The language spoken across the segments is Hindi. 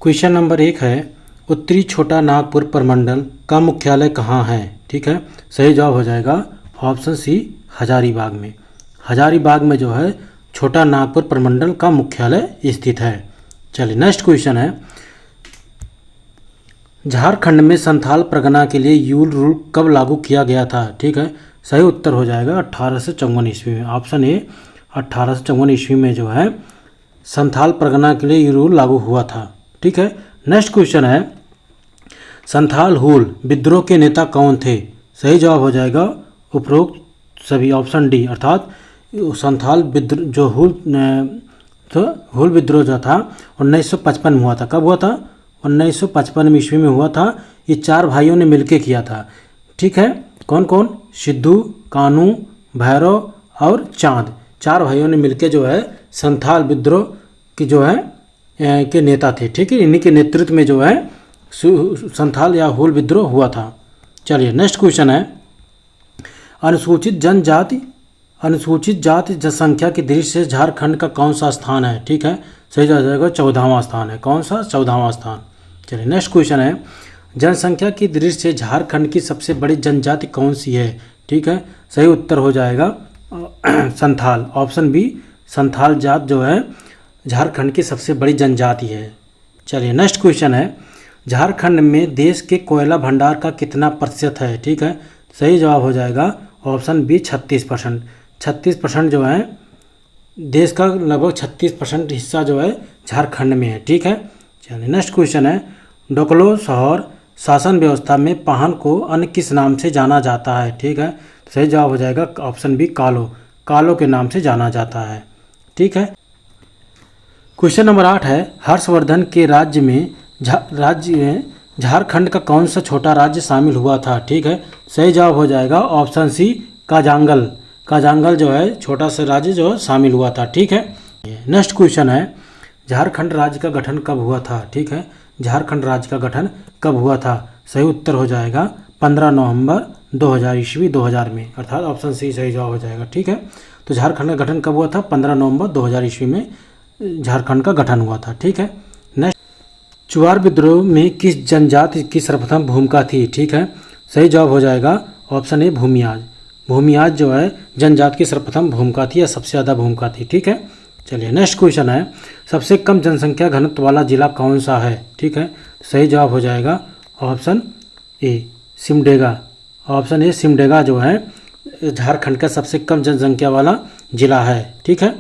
क्वेश्चन नंबर 1 है, उत्तरी छोटा नागपुर प्रमंडल का मुख्यालय कहाँ है? ठीक है, सही जवाब हो जाएगा ऑप्शन सी, हजारीबाग में। हजारीबाग में जो है छोटा नागपुर प्रमंडल का मुख्यालय स्थित है। चलिए नेक्स्ट क्वेश्चन है, झारखंड में संथाल परगना के लिए यूल रूल कब लागू किया गया था? ठीक है, सही उत्तर हो जाएगा 1854 ईस्वी में। ऑप्शन ए 1854 ईस्वी में जो है संथाल परगना के लिए यूल रूल लागू हुआ था। ठीक है, नेक्स्ट क्वेश्चन है, संथाल हुल विद्रोह के नेता कौन थे? सही जवाब हो जाएगा उपरोक्त सभी, ऑप्शन डी, अर्थात संथाल विद्रोह जो हुल विद्रोह जो था 1955 में हुआ था। कब हुआ था? 1955 ईस्वी में हुआ था। ये 4 भाइयों ने मिलकर किया था। ठीक है, कौन कौन? सिद्धू, कानू, भैरव और चांद, 4 भाइयों ने मिलकर जो है संथाल विद्रोह की जो है के नेता थे। ठीक है, इन्हीं के नेतृत्व में जो है संथाल या हुल विद्रोह हुआ था। चलिए नेक्स्ट क्वेश्चन है, अनुसूचित जाति जनसंख्या की दृष्टि से झारखंड का कौन सा स्थान है? ठीक है, सही जवाब हो जाएगा 14वां स्थान है। कौन सा? 14वां स्थान। चलिए नेक्स्ट क्वेश्चन है, जनसंख्या की दृष्टि से झारखंड की सबसे बड़ी जनजाति कौन सी है? ठीक है, सही उत्तर हो जाएगा संथाल, ऑप्शन बी, संथाल जात जो है झारखंड की सबसे बड़ी जनजाति है। चलिए नेक्स्ट क्वेश्चन है, झारखंड में देश के कोयला भंडार का कितना प्रतिशत है? ठीक है, सही जवाब हो जाएगा ऑप्शन बी, 36%। 36% जो है देश का लगभग 36% हिस्सा जो है झारखंड में है। ठीक है, चलिए नेक्स्ट क्वेश्चन है, डोकलो शहर शासन व्यवस्था में पाहन को अन्य किस नाम से जाना जाता है? ठीक है, सही जवाब हो जाएगा ऑप्शन बी, कालो के नाम से जाना जाता है। ठीक है, क्वेश्चन नंबर 8 है, हर्षवर्धन के राज्य में झारखंड का कौन सा छोटा राज्य शामिल हुआ था? ठीक है, सही जवाब हो जाएगा ऑप्शन सी, काजांगल जो है छोटा सा राज्य जो शामिल हुआ था। ठीक है, नेक्स्ट क्वेश्चन है, झारखंड राज्य का गठन कब हुआ था? ठीक है, झारखंड राज्य का गठन कब हुआ था? सही उत्तर हो जाएगा 15 नवंबर 2000 ईस्वी 2000 में, अर्थात ऑप्शन सी सही जवाब हो जाएगा। ठीक है, तो झारखंड का गठन कब हुआ था? 15 नवंबर 2000 ईस्वी में झारखंड का गठन हुआ था। ठीक है, नेक्स्ट, चुआर विद्रोह में किस जनजाति की सर्वप्रथम भूमिका थी? ठीक है, सही जवाब हो जाएगा ऑप्शन ए, भूमियाज जो है जनजाति की सर्वप्रथम भूमिका थी या सबसे ज़्यादा भूमिका थी। ठीक है, चलिए नेक्स्ट क्वेश्चन है, सबसे कम जनसंख्या घनत्व वाला जिला कौन सा है? ठीक है, सही जवाब हो जाएगा option A, Simdega. Option A, Simdega जो है झारखंड का सबसे कम जनसंख्या वाला जिला है। ठीक है,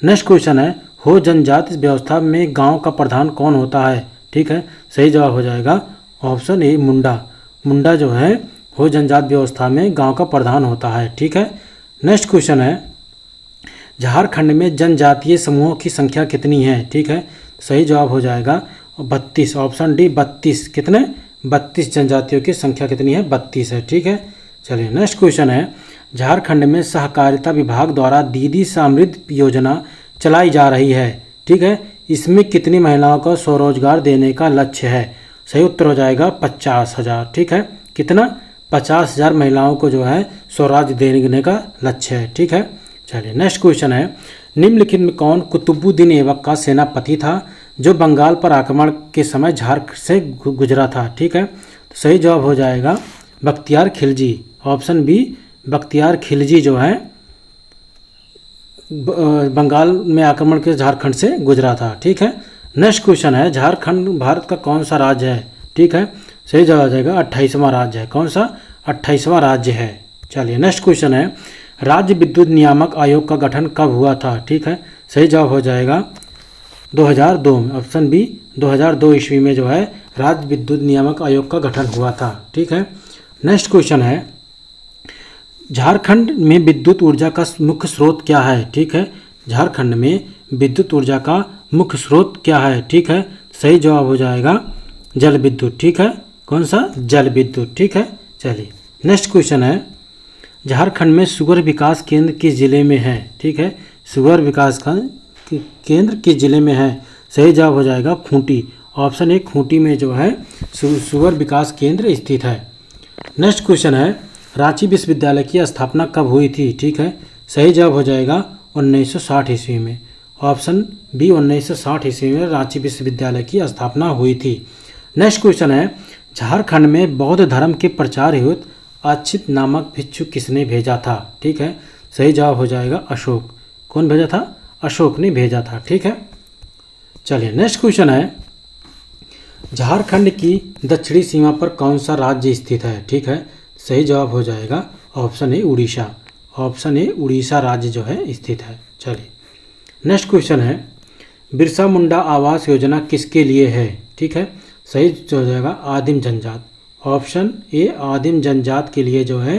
नेक्स्ट क्वेश्चन है, हो जनजाति व्यवस्था में गांव का प्रधान कौन होता है? ठीक है, सही जवाब हो जाएगा ऑप्शन ए, मुंडा जो है हो जनजाति व्यवस्था में गांव का प्रधान होता है। ठीक है, नेक्स्ट क्वेश्चन है, झारखंड में जनजातीय समूहों की संख्या कितनी है? ठीक है, सही जवाब हो जाएगा 32, ऑप्शन डी, 32। कितने? 32 जनजातियों की संख्या कितनी है? 32 है। ठीक है, चलिए नेक्स्ट क्वेश्चन है, झारखंड में सहकारिता विभाग द्वारा दीदी समृद्धि योजना चलाई जा रही है। ठीक है, इसमें कितनी महिलाओं को स्वरोजगार देने का लक्ष्य है? सही उत्तर हो जाएगा 50,000। ठीक है, कितना? 50,000 महिलाओं को जो है स्वराज्य देने का लक्ष्य है। ठीक है, चलिए नेक्स्ट क्वेश्चन है, निम्नलिखित में कौन कुतुबुद्दीन ऐबक का सेनापति था जो बंगाल पर आक्रमण के समय झारखंड से गुजरा था? ठीक है, तो सही जवाब हो जाएगा बख्तियार खिलजी, ऑप्शन बी, बख्तियार खिलजी जो है बंगाल में आक्रमण के झारखंड से गुजरा था। ठीक है, नेक्स्ट क्वेश्चन है, झारखंड भारत का कौन सा राज्य है? ठीक है, सही जवाब हो जाएगा 28वां राज्य है। कौन सा? 28वां राज्य है। चलिए नेक्स्ट क्वेश्चन है, राज्य विद्युत नियामक आयोग का गठन कब हुआ था? ठीक है, सही जवाब हो जाएगा 2002 में, ऑप्शन बी, 2002 ईस्वी में जो है राज्य विद्युत नियामक आयोग का गठन हुआ था। ठीक है, नेक्स्ट क्वेश्चन है, झारखंड में विद्युत ऊर्जा का मुख्य स्रोत क्या है? ठीक है, झारखंड में विद्युत ऊर्जा का मुख्य स्रोत क्या है? ठीक है, सही जवाब हो जाएगा जल विद्युत। ठीक है, कौन सा? जल विद्युत। ठीक है, चलिए नेक्स्ट क्वेश्चन है, झारखंड में शुगर विकास केंद्र किस जिले में है? ठीक है, शुगर विकास का केंद्र किस जिले में है? सही जवाब हो जाएगा खूंटी, ऑप्शन ए, खूंटी में जो है शुगर विकास केंद्र स्थित है। नेक्स्ट क्वेश्चन है, रांची विश्वविद्यालय की स्थापना कब हुई थी? ठीक है, सही जवाब हो जाएगा 1960 ईस्वी में, ऑप्शन बी 1960 ईस्वी में रांची विश्वविद्यालय की स्थापना हुई थी। नेक्स्ट क्वेश्चन है, झारखंड में बौद्ध धर्म के प्रचार हेतु अच्युत नामक भिक्षु किसने भेजा था? ठीक है, सही जवाब हो जाएगा अशोक। कौन भेजा था? अशोक ने भेजा था। ठीक है, चलिए नेक्स्ट क्वेश्चन है, झारखंड की दक्षिणी सीमा पर कौन सा राज्य स्थित है? ठीक है, सही जवाब हो जाएगा option A Orissa. Option A Orissa राज्य जो है स्थित है। चलिए नेक्स्ट क्वेश्चन है, बिरसा मुंडा आवास योजना किसके लिए है? ठीक है, सही हो जाएगा आदिम जनजात। ऑप्शन ए आदिम जनजात के लिए जो है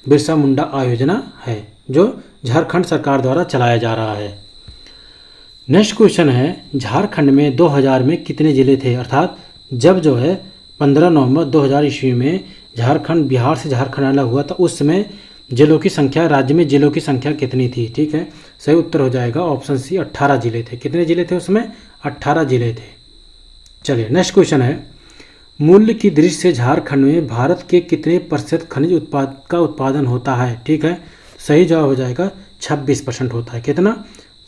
बिरसा मुंडा आयोजना है, जो झारखंड सरकार द्वारा चलाया जा रहा है। नेक्स्ट क्वेश्चन है, झारखंड में 2000 में कितने जिले थे? अर्थात जब जो है 15 नवंबर 2000 ईस्वी में झारखंड बिहार से झारखंड अलग हुआ था, उस समय जिलों की संख्या, राज्य में जिलों की संख्या कितनी थी? ठीक है, सही उत्तर हो जाएगा ऑप्शन सी 18 जिले थे। कितने जिले थे उसमें? 18 जिले थे। चलिए नेक्स्ट क्वेश्चन है, मूल्य की दृष्टि से झारखंड में भारत के कितने प्रतिशत खनिज उत्पाद का उत्पादन होता है? ठीक है, सही जवाब हो जाएगा 26% होता है। कितना?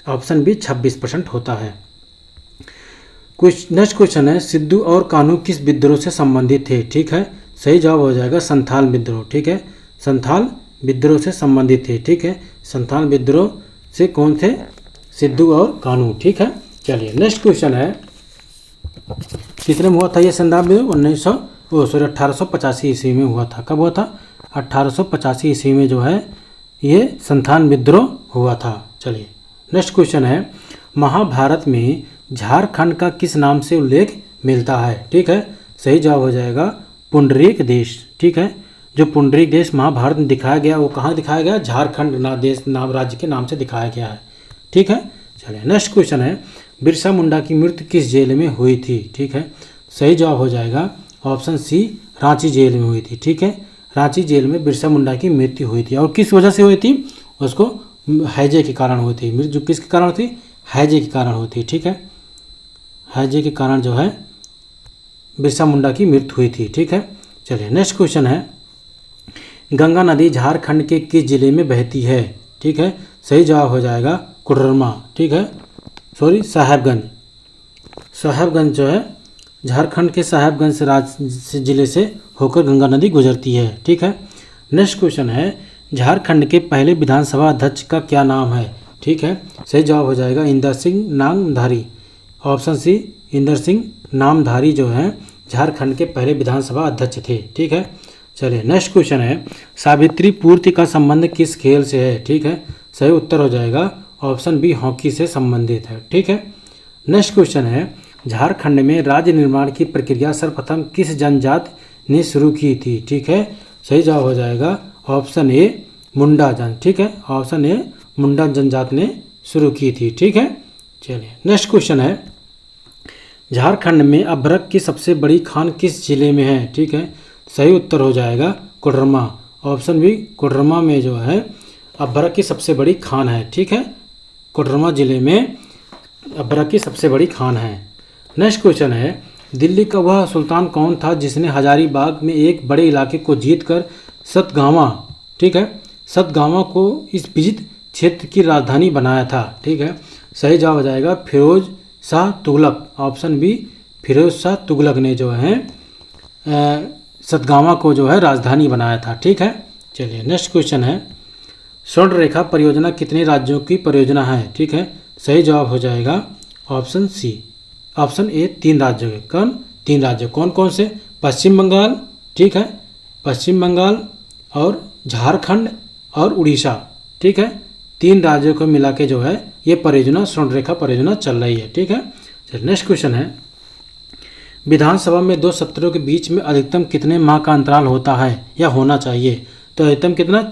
ऑप्शन बी 26% होता है। नेक्स्ट क्वेश्चन है, सिद्धू और कान्हू किस विद्रोह से संबंधित थे? ठीक है, सही जवाब हो जाएगा संथाल विद्रोह। ठीक है, संथाल विद्रोह से संबंधित थे। ठीक है, संथाल विद्रोह से कौन थे? सिद्धू और कान्हू। ठीक है, चलिए नेक्स्ट क्वेश्चन है, कितने में हुआ था ये संथाल विद्रोह? 1885 ईस्वी में हुआ था। कब हुआ था? 1885 ईस्वी में जो है ये संथाल विद्रोह हुआ था। चलिए नेक्स्ट क्वेश्चन है, महाभारत में झारखंड का किस नाम से उल्लेख मिलता है? ठीक है, सही जवाब हो जाएगा पुंडरीक देश। ठीक है, जो पुंडरीक देश महाभारत में दिखाया गया वो कहाँ दिखाया गया? झारखंड देश नाम राज्य के नाम से दिखाया गया है। ठीक है, चलिए नेक्स्ट क्वेश्चन है, बिरसा मुंडा की मृत्यु किस जेल में हुई थी? ठीक है, सही जवाब हो जाएगा ऑप्शन सी रांची जेल में हुई थी। ठीक है, रांची जेल में बिरसा मुंडा की मृत्यु हुई थी। और किस वजह से हुई थी? उसको हैजे के कारण हुई थी। मृत्यु किसके कारण थी? हैजे के कारण हुई थी। ठीक है, हैजे के कारण जो है बिरसा मुंडा की मृत्यु हुई थी। ठीक है, चलिए नेक्स्ट क्वेश्चन है, गंगा नदी झारखंड के किस जिले में बहती है? ठीक है, सही जवाब हो जाएगा कोडरमा। ठीक है, सॉरी साहेबगंज। साहेबगंज जो है झारखंड के साहेबगंज से जिले से होकर गंगा नदी गुजरती है। ठीक है, नेक्स्ट क्वेश्चन है, झारखंड के पहले विधानसभा अध्यक्ष का क्या नाम है? ठीक है, सही जवाब हो जाएगा इंदर सिंह नामधारी। ऑप्शन सी इंदर सिंह नामधारी जो है झारखंड के पहले विधानसभा अध्यक्ष थे। ठीक है, चलिए नेक्स्ट क्वेश्चन है, सावित्री पूर्ति का संबंध किस खेल से है? ठीक है, सही उत्तर हो जाएगा ऑप्शन बी हॉकी से संबंधित है। ठीक है, नेक्स्ट क्वेश्चन है, झारखंड में राज्य निर्माण की प्रक्रिया सर्वप्रथम किस जनजाति ने शुरू की थी? ठीक है, सही जवाब हो जाएगा ऑप्शन ए मुंडा जन। ठीक है, ऑप्शन ए मुंडा जनजाति ने शुरू की थी। ठीक है, चलिए नेक्स्ट क्वेश्चन है, झारखंड में अभ्रक की सबसे बड़ी खान किस जिले में है? ठीक है, सही उत्तर हो जाएगा कोडरमा। ऑप्शन बी कोडरमा में जो है अभ्रक की सबसे बड़ी खान है। ठीक है, कोडरमा जिले में अभ्रक की सबसे बड़ी खान है। नेक्स्ट क्वेश्चन है, दिल्ली का वह सुल्तान कौन था जिसने हजारीबाग में एक बड़े इलाके को जीतकर सतगावा, ठीक है, सतगावा को इस विजित क्षेत्र की राजधानी बनाया था? ठीक है, सही जवाब हो जाएगा फिरोज शाह तुगलक। ऑप्शन बी फिरोज शाह तुगलक ने जो है सतगावा को जो है राजधानी बनाया था। ठीक है, चलिए नेक्स्ट क्वेश्चन है, स्वर्ण रेखा परियोजना कितने राज्यों की परियोजना है? ठीक है, सही जवाब हो जाएगा ऑप्शन सी, ऑप्शन ए 3 राज्यों के। कौन? 3 राज्य कौन कौन से? पश्चिम बंगाल, ठीक है, पश्चिम बंगाल और झारखंड और उड़ीसा। ठीक है, 3 राज्यों को मिला के जो है ये परियोजना स्वर्ण रेखा परियोजना चल रही है। ठीक है, चलिए नेक्स्ट क्वेश्चन है, विधानसभा में 2 सत्रों के बीच में अधिकतम कितने माह का अंतराल होता है या होना चाहिए? तो अधिकतम कितना?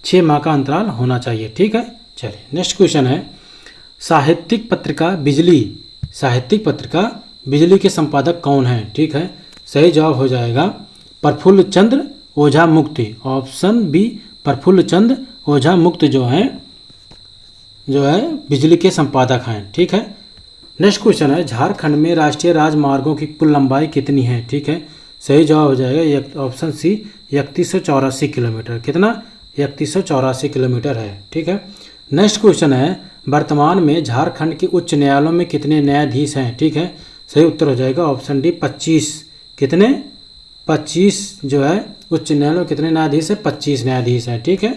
6 माह का अंतराल होना चाहिए। ठीक है, चलिए नेक्स्ट क्वेश्चन है, साहित्यिक पत्रिका बिजली के संपादक कौन है? ठीक है, सही जवाब हो जाएगा प्रफुल्ल चंद्र ओझा मुक्त। ऑप्शन बी प्रफुल्ल चंद्र ओझा मुक्त जो है बिजली के संपादक हैं। ठीक है, नेक्स्ट क्वेश्चन है, झारखंड में राष्ट्रीय राजमार्गों की कुल लंबाई कितनी है? ठीक है, सही जवाब हो जाएगा ऑप्शन सी 3184 किलोमीटर। कितना? 3184 किलोमीटर है। ठीक है, नेक्स्ट क्वेश्चन है, वर्तमान में झारखंड के उच्च न्यायालयों में कितने न्यायाधीश हैं? ठीक है, सही उत्तर हो जाएगा ऑप्शन डी 25। कितने? 25 जो है उच्च न्यायालय में कितने न्यायाधीश है? 25 न्यायाधीश हैं। ठीक है।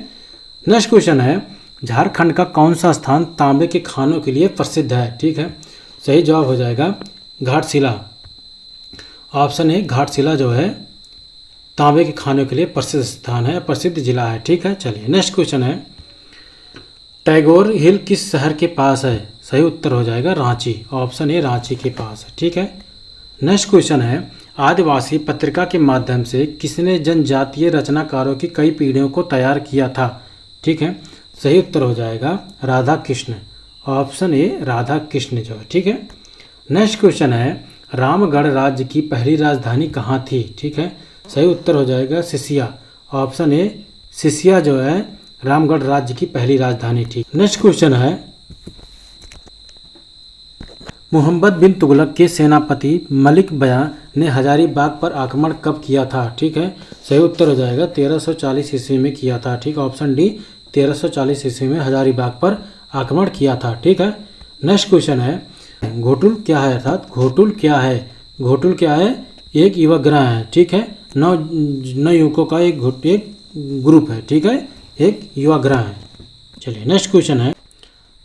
नेक्स्ट क्वेश्चन है, झारखंड का कौन सा स्थान तांबे के खानों के लिए प्रसिद्ध है? ठीक है, सही जवाब हो जाएगा घाटशिला। ऑप्शन ए घाटशिला जो है तांबे के खानों के लिए प्रसिद्ध स्थान है, प्रसिद्ध जिला है। ठीक है। चलिए नेक्स्ट क्वेश्चन है, टैगोर हिल किस शहर के पास है? सही उत्तर हो जाएगा रांची। ऑप्शन ए रांची के पास है। ठीक है। नेक्स्ट क्वेश्चन है, आदिवासी पत्रिका के माध्यम से किसने जनजातीय रचनाकारों की कई पीढ़ियों को तैयार किया था? ठीक है, सही उत्तर हो जाएगा राधा कृष्ण। ऑप्शन ए राधा कृष्ण जो है। ठीक है। नेक्स्ट क्वेश्चन है, रामगढ़ राज्य की पहली राजधानी कहाँ थी? ठीक है, सही उत्तर हो जाएगा सिसिया। ऑप्शन ए सिसिया जो है रामगढ़ राज्य की पहली राजधानी थी। नेक्स्ट क्वेश्चन है, मोहम्मद बिन तुगलक के सेनापति मलिक बयां ने हजारीबाग पर आक्रमण कब किया था? ठीक है, सही उत्तर हो जाएगा 1340 ईस्वी में किया था। ठीक, ऑप्शन डी 1340 ईस्वी में हजारीबाग पर आक्रमण किया था। ठीक है। नेक्स्ट क्वेश्चन है, घोटुल क्या है? अर्थात घोटुल क्या है? घोटुल क्या है? एक युवा ग्रह है। ठीक है, 9 युवकों का एक ग्रुप है। ठीक है, एक युवा ग्रह है। चलिए नेक्स्ट क्वेश्चन है,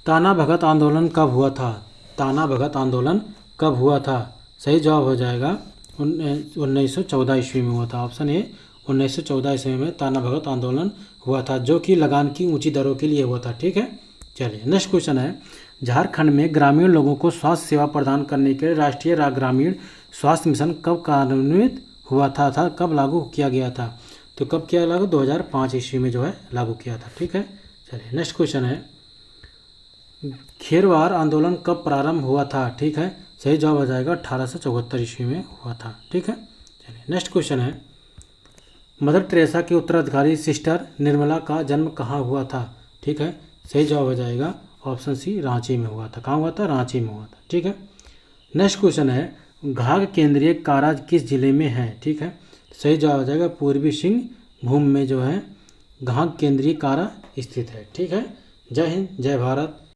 ताना भगत आंदोलन कब हुआ था? ताना भगत आंदोलन कब हुआ था? सही जवाब हो जाएगा 1914 ईस्वी में हुआ था। ऑप्शन ए 1914 ईस्वी में ताना भगत आंदोलन हुआ था, जो कि लगान की ऊंची दरों के लिए हुआ था। ठीक है। चलिए नेक्स्ट क्वेश्चन है, झारखंड में ग्रामीण लोगों को स्वास्थ्य सेवा प्रदान करने के लिए राष्ट्रीय ग्रामीण स्वास्थ्य मिशन कब कार्यान्वित हुआ था कब लागू किया गया था? तो कब किया लागू? 2005 ईस्वी में जो है लागू किया था। ठीक है। चलिए नेक्स्ट क्वेश्चन है, खेरवार आंदोलन कब प्रारंभ हुआ था? ठीक है, सही जवाब हो जाएगा 1874 ईस्वी में हुआ था। ठीक है। चलिए नेक्स्ट क्वेश्चन है, मदर टेरेसा के उत्तराधिकारी सिस्टर निर्मला का जन्म कहाँ हुआ था? ठीक है, सही जवाब हो जाएगा ऑप्शन सी रांची में हुआ था। कहाँ हुआ था? रांची में हुआ था। ठीक है। नेक्स्ट क्वेश्चन है, घाघ केंद्रीय कारा किस जिले में है? ठीक है, सही जवाब हो जाएगा पूर्वी सिंहभूम में जो है घाघ केंद्रीय कारा स्थित है। ठीक है। जय हिंद, जय भारत।